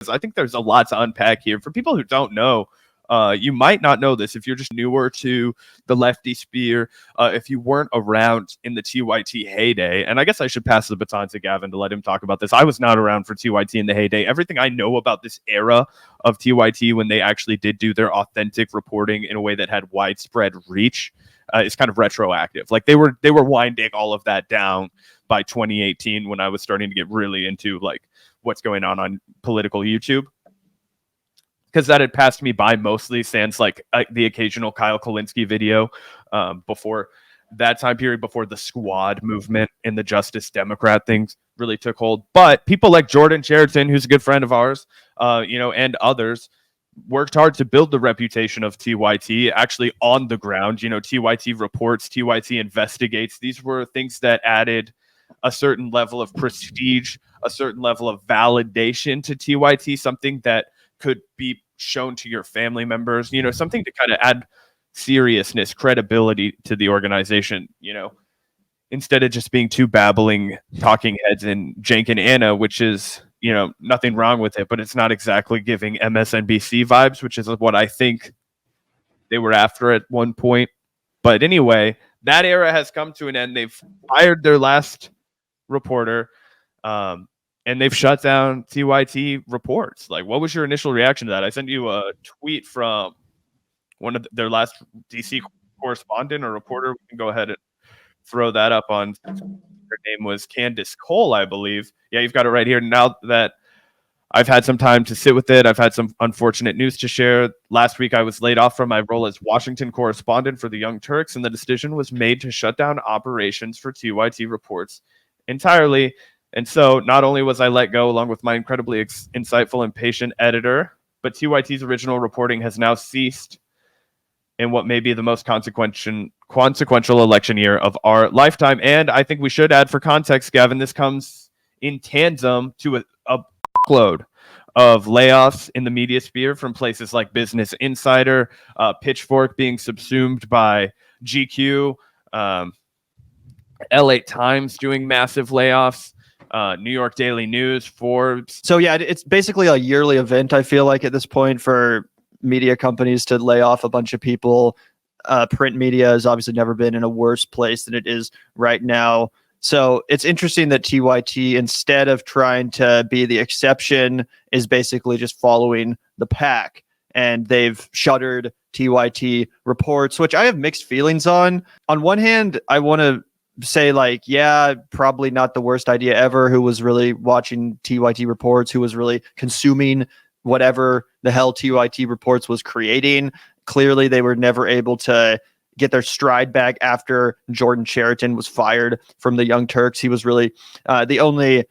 I think there's a lot to unpack here. For people who don't know, you might not know this if you're just newer to the lefty sphere, if you weren't around in the TYT heyday. And I guess I should pass the baton to Gavin to let him talk about this. I was not around for TYT in the heyday. Everything I know about this era of TYT, when they actually did do their authentic reporting in a way that had widespread reach, is kind of retroactive. Like they were winding all of that down by 2018, when I was starting to get really into like what's going on political YouTube, because that had passed me by mostly, sans like the occasional Kyle Kulinski video before that time period, before the squad movement and the Justice Democrat things really took hold. But people like Jordan Cheriton, who's a good friend of ours, and others, worked hard to build the reputation of TYT actually on the ground. TYT Reports, TYT Investigates. These were things that added a certain level of prestige, a certain level of validation to TYT, something that could be shown to your family members, something to kind of add seriousness, credibility to the organization, instead of just being two babbling talking heads in Cenk and Anna, which is, nothing wrong with it, but it's not exactly giving MSNBC vibes, which is what I think they were after at one point. But anyway, that era has come to an end. They've fired their last reporter, and they've shut down TYT Reports. Like, what was your initial reaction to that? I sent you a tweet from one of their last DC correspondent or reporter. We can go ahead and throw that up on. Her name was Candace Cole, I believe. Yeah, you've got it right here. Now that I've had some time to sit with it, I've had some unfortunate news to share. Last week, I was laid off from my role as Washington correspondent for the Young Turks, and the decision was made to shut down operations for TYT Reports entirely. And so not only was I let go along with my incredibly insightful and patient editor, but TYT's original reporting has now ceased in what may be the most consequential election year of our lifetime. And I think we should add, for context, Gavin, this comes in tandem to a load of layoffs in the media sphere from places like Business Insider, Pitchfork being subsumed by GQ, LA Times doing massive layoffs, New York Daily News, Forbes. So yeah, it's basically a yearly event, I feel like, at this point, for media companies to lay off a bunch of people. Print media has obviously never been in a worse place than it is right now. So it's interesting that TYT, instead of trying to be the exception, is basically just following the pack. And they've shuttered TYT Reports, which I have mixed feelings on. On one hand, I want to say, like, yeah, probably not the worst idea ever. Who was really watching TYT Reports? Who was really consuming whatever the hell TYT Reports was creating? Clearly, they were never able to get their stride back after Jordan Cheriton was fired from the Young Turks. He was really the only,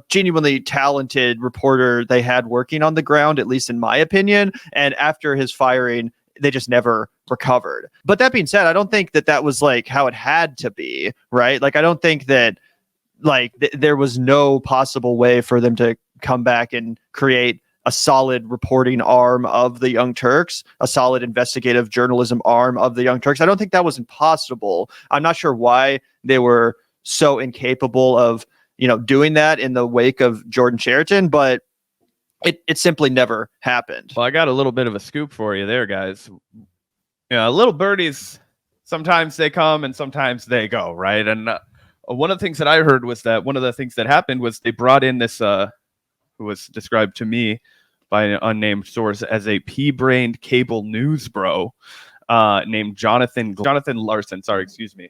genuinely talented reporter they had working on the ground, at least in my opinion. And after his firing, they just never recovered. But that being said, I don't think that was like how it had to be, right? Like, I don't think that there was no possible way for them to come back and create a solid reporting arm of the Young Turks, a solid investigative journalism arm of the Young Turks. I don't think that was impossible. I'm not sure why they were so incapable of, doing that in the wake of Jordan Cheriton, but it simply never happened. Well, I got a little bit of a scoop for you there, guys. Little birdies, sometimes they come and sometimes they go, right? And one of the things that I heard was that one of the things that happened was they brought in this, who was described to me by an unnamed source as a pea-brained cable news bro, named Jonathan Larson. Sorry, excuse me.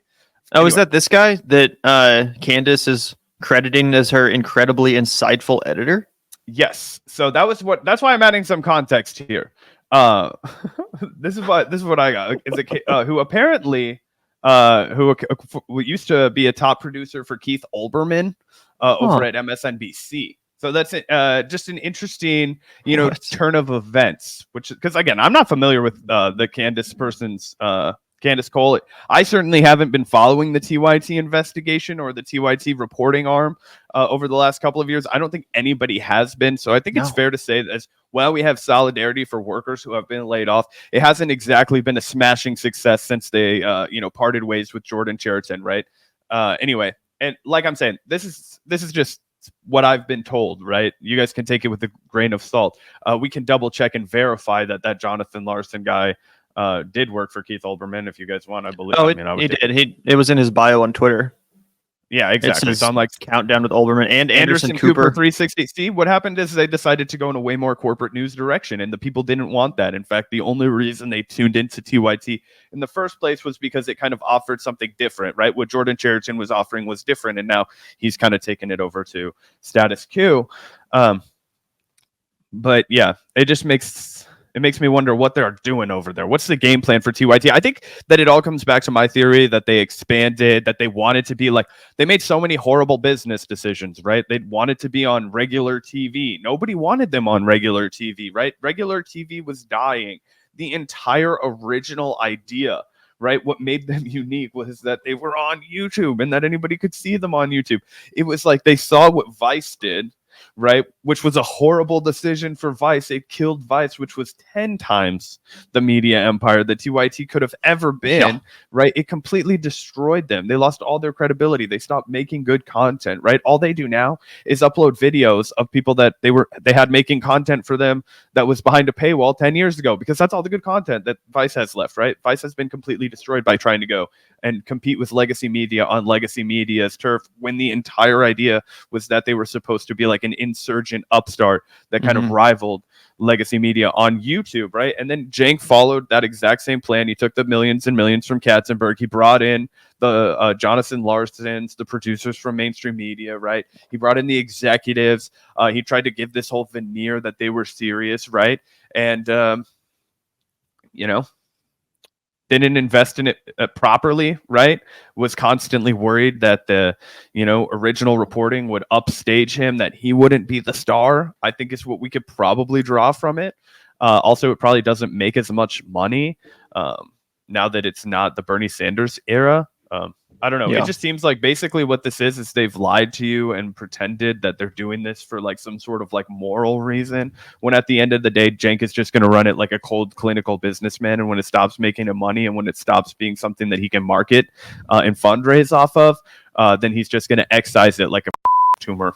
Oh, anyway. Is that this guy that Candace is crediting as her incredibly insightful editor? Yes. So that's why I'm adding some context here. This is what I got. Is who apparently who used to be a top producer for Keith Olbermann over at MSNBC. So that's just an interesting, turn of events. Which, because again, I'm not familiar with the Candace Cole. I certainly haven't been following the TYT investigation or the TYT reporting arm over the last couple of years. I don't think anybody has been. So I think it's fair to say that as well, we have solidarity for workers who have been laid off. It hasn't exactly been a smashing success since they, parted ways with Jordan Cheriton, right? Anyway, and like I'm saying, this is just what I've been told, right? You guys can take it with a grain of salt. We can double check and verify that Jonathan Larson guy did work for Keith Olbermann if you guys want. I believe. Oh, He did. It was in his bio on Twitter. Yeah, exactly. It's on like Countdown with Olbermann and Anderson Cooper 360. See, what happened is they decided to go in a way more corporate news direction, and the people didn't want that. In fact, the only reason they tuned into TYT in the first place was because it kind of offered something different, right? What Jordan Cheriton was offering was different, and now he's kind of taken it over to status quo. But yeah, it just makes me wonder what they're doing over there. What's the game plan for TYT? I think that it all comes back to my theory that they expanded, that they wanted to be like, they made so many horrible business decisions, right? They wanted to be on regular TV. Nobody wanted them on regular TV, right? Regular TV was dying. The entire original idea, right? What made them unique was that they were on YouTube and that anybody could see them on YouTube. It was like they saw what Vice did, right? Which was a horrible decision for Vice. It killed Vice, which was 10 times the media empire that TYT could have ever been, right? It completely destroyed them. They lost all their credibility. They stopped making good content, right? All they do now is upload videos of people that they had making content for them that was behind a paywall 10 years ago, because that's all the good content that Vice has left, right? Vice has been completely destroyed by trying to go and compete with legacy media on legacy media's turf, when the entire idea was that they were supposed to be like an insurgent upstart that kind of rivaled legacy media on YouTube, right? And then Cenk followed that exact same plan. He took the millions and millions from Katzenberg. He brought in the Jonathan Larsons, the producers from mainstream media, right? He brought in the executives. He tried to give this whole veneer that they were serious, right? And, didn't invest in it properly, right? Was constantly worried that the, original reporting would upstage him, that he wouldn't be the star, I think is what we could probably draw from it. Also, it probably doesn't make as much money now that it's not the Bernie Sanders era. I don't know. Yeah. It just seems like basically what this is they've lied to you and pretended that they're doing this for like some sort of like moral reason, when at the end of the day, Cenk is just going to run it like a cold clinical businessman. And when it stops making him money, and when it stops being something that he can market and fundraise off of, then he's just going to excise it like a tumor.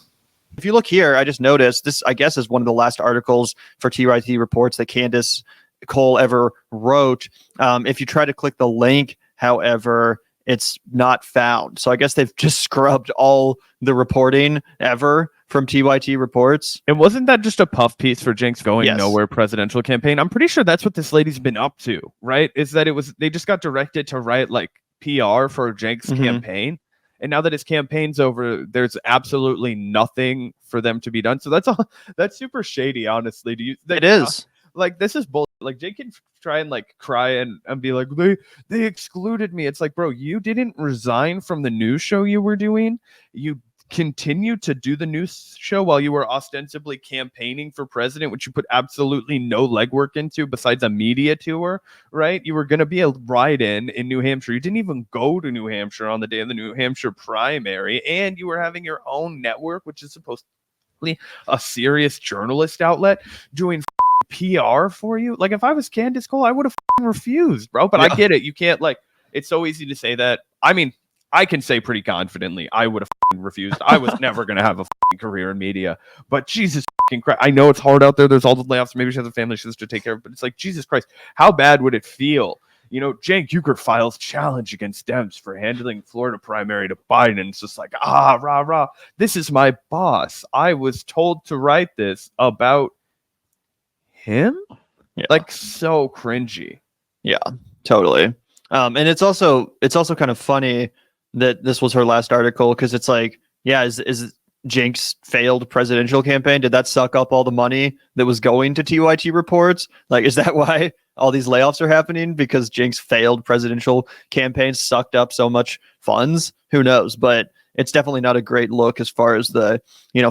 If you look here, I just noticed this, I guess, is one of the last articles for TYT Reports that Candace Cole ever wrote. If you try to click the link, however, it's not found. So I guess they've just scrubbed all the reporting ever from TYT Reports. And wasn't that just a puff piece for Cenk's going nowhere presidential campaign? I'm pretty sure that's what this lady's been up to, right? Is that they just got directed to write like PR for Cenk's campaign. And now that his campaign's over, there's absolutely nothing for them to be done. So that's super shady, honestly. It is. Like, this is bull. Like, Cenk can try and like cry and be like, they excluded me. It's like, bro, you didn't resign from the news show you were doing. You continued to do the news show while you were ostensibly campaigning for president, which you put absolutely no legwork into besides a media tour, right? You were going to be a write-in in New Hampshire. You didn't even go to New Hampshire on the day of the New Hampshire primary, and you were having your own network, which is supposed to be a serious journalist outlet, doing PR for you. Like, if I was Candace Cole, I would have refused, bro. But I get it. You can't, like, it's so easy to say that. I mean, I can say pretty confidently I would have refused. I was never going to have a career in media. But Jesus Christ, I know it's hard out there. There's all the layoffs. Maybe she has a family she has to take care of. But it's like, Jesus Christ, how bad would it feel? Cenk Uygur files challenge against Dems for handling Florida primary to Biden. And it's just like, rah. This is my boss. I was told to write this about him. Like, so cringy. Yeah, totally. And it's also kind of funny that this was her last article, because it's like, is Cenk's failed presidential campaign, did that suck up all the money that was going to TYT Reports? Like, is that why all these layoffs are happening? Because Cenk's failed presidential campaign sucked up so much funds? Who knows? But it's definitely not a great look as far as the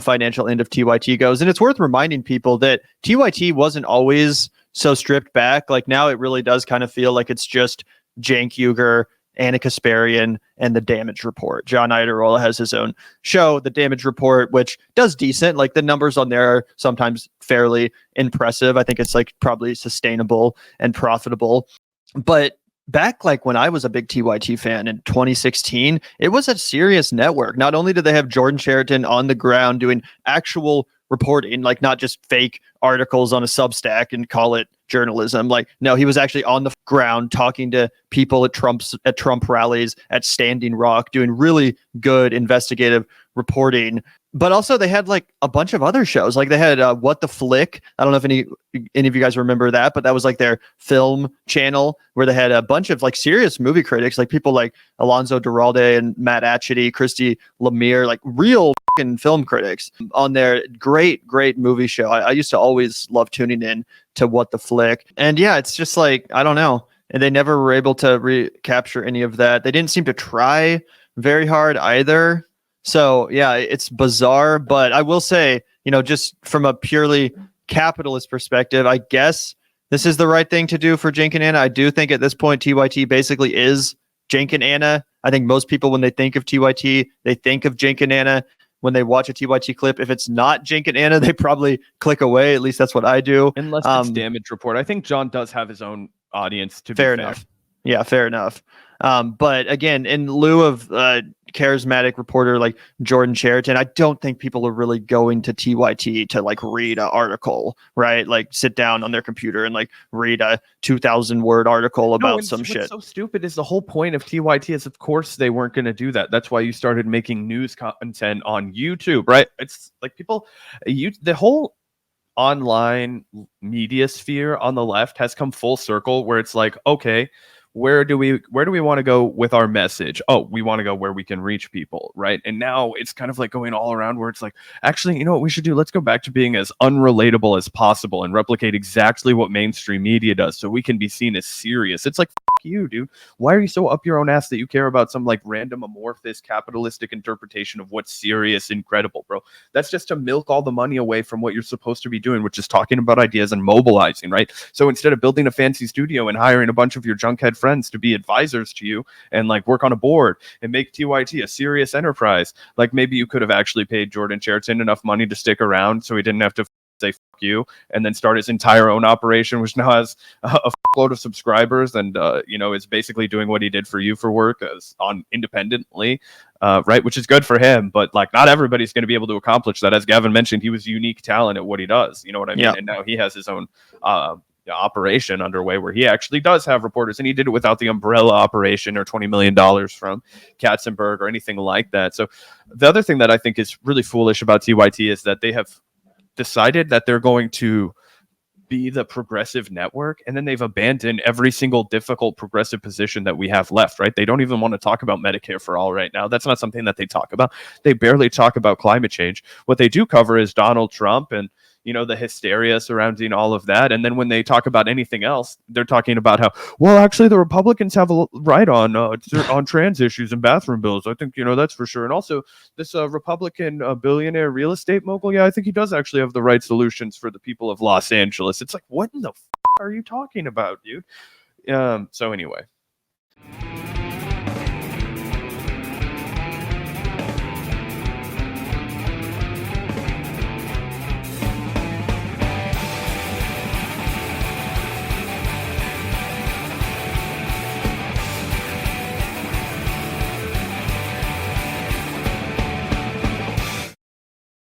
financial end of TYT goes. And it's worth reminding people that TYT wasn't always so stripped back. Like, now it really does kind of feel like it's just Cenk Uygur, Anna Kasparian, and The Damage Report. John Iadarola has his own show, The Damage Report, which does decent. Like, the numbers on there are sometimes fairly impressive. I think it's like probably sustainable and profitable. But back like when I was a big TYT fan in 2016, it was a serious network. Not only did they have Jordan Sheraton on the ground doing actual reporting, like not just fake articles on a Substack and call it journalism. Like, no, he was actually on the ground talking to people at Trump rallies, at Standing Rock, doing really good investigative reporting. But also they had like a bunch of other shows. Like they had What the Flick. I don't know if any of you guys remember that, but that was like their film channel where they had a bunch of like serious movie critics, like people like Alonzo Duralde and Matt Atchity, Christy Lemire, like real fucking film critics on their great movie show. I used to always love tuning in to What the Flick. And yeah, it's just like, I don't know. And they never were able to recapture any of that. They didn't seem to try very hard either. So yeah, it's bizarre, but I will say, just from a purely capitalist perspective, I guess this is the right thing to do for Cenk and Anna. I do think at this point, TYT basically is Cenk and Anna. I think most people, when they think of TYT, they think of Cenk and Anna. When they watch a TYT clip, if it's not Cenk and Anna, they probably click away. At least that's what I do. Unless it's Damage Report. I think John does have his own audience, to be fair. Enough. Yeah, fair enough. But again, in lieu of charismatic reporter like Jordan Sheraton, I don't think people are really going to TYT to like read an article, right? Like sit down on their computer and like read a 2,000 word article about some shit. What's so stupid is the whole point of TYT is, of course, they weren't going to do that. That's why you started making news content on YouTube, right? It's like the whole online media sphere on the left has come full circle where it's like, okay, where do we want to go with our message? Oh, we want to go where we can reach people, right? And now it's kind of like going all around where it's like, actually, you know what we should do? Let's go back to being as unrelatable as possible and replicate exactly what mainstream media does so we can be seen as serious. It's like, fuck you, dude. Why are you so up your own ass that you care about some like random amorphous capitalistic interpretation of what's serious and credible, bro? That's just to milk all the money away from what you're supposed to be doing, which is talking about ideas and mobilizing, right? So instead of building a fancy studio and hiring a bunch of your junkhead friends to be advisors to you and like work on a board and make TYT a serious enterprise, like maybe you could have actually paid Jordan Sheraton enough money to stick around so he didn't have to say fuck you and then start his entire own operation, which now has a load of subscribers and is basically doing what he did for you for work as on independently, right? Which is good for him, but like not everybody's going to be able to accomplish that. As Gavin mentioned, he was unique talent at what he does. You know what I mean? Yeah. And now he has his own operation underway where he actually does have reporters, and he did it without the umbrella operation or $20 million from Katzenberg or anything like that. So the other thing that I think is really foolish about TYT is that they have decided that they're going to be the progressive network, and then they've abandoned every single difficult progressive position that we have left, right? They don't even want to talk about Medicare for all right now. That's not something that they talk about. They barely talk about climate change. What they do cover is Donald Trump and the hysteria surrounding all of that. And then when they talk about anything else, they're talking about how, well, actually the Republicans have a right on trans issues and bathroom bills. I think, that's for sure. And also this Republican billionaire real estate mogul, yeah, I think he does actually have the right solutions for the people of Los Angeles. It's like, what in the are you talking about, dude? So anyway,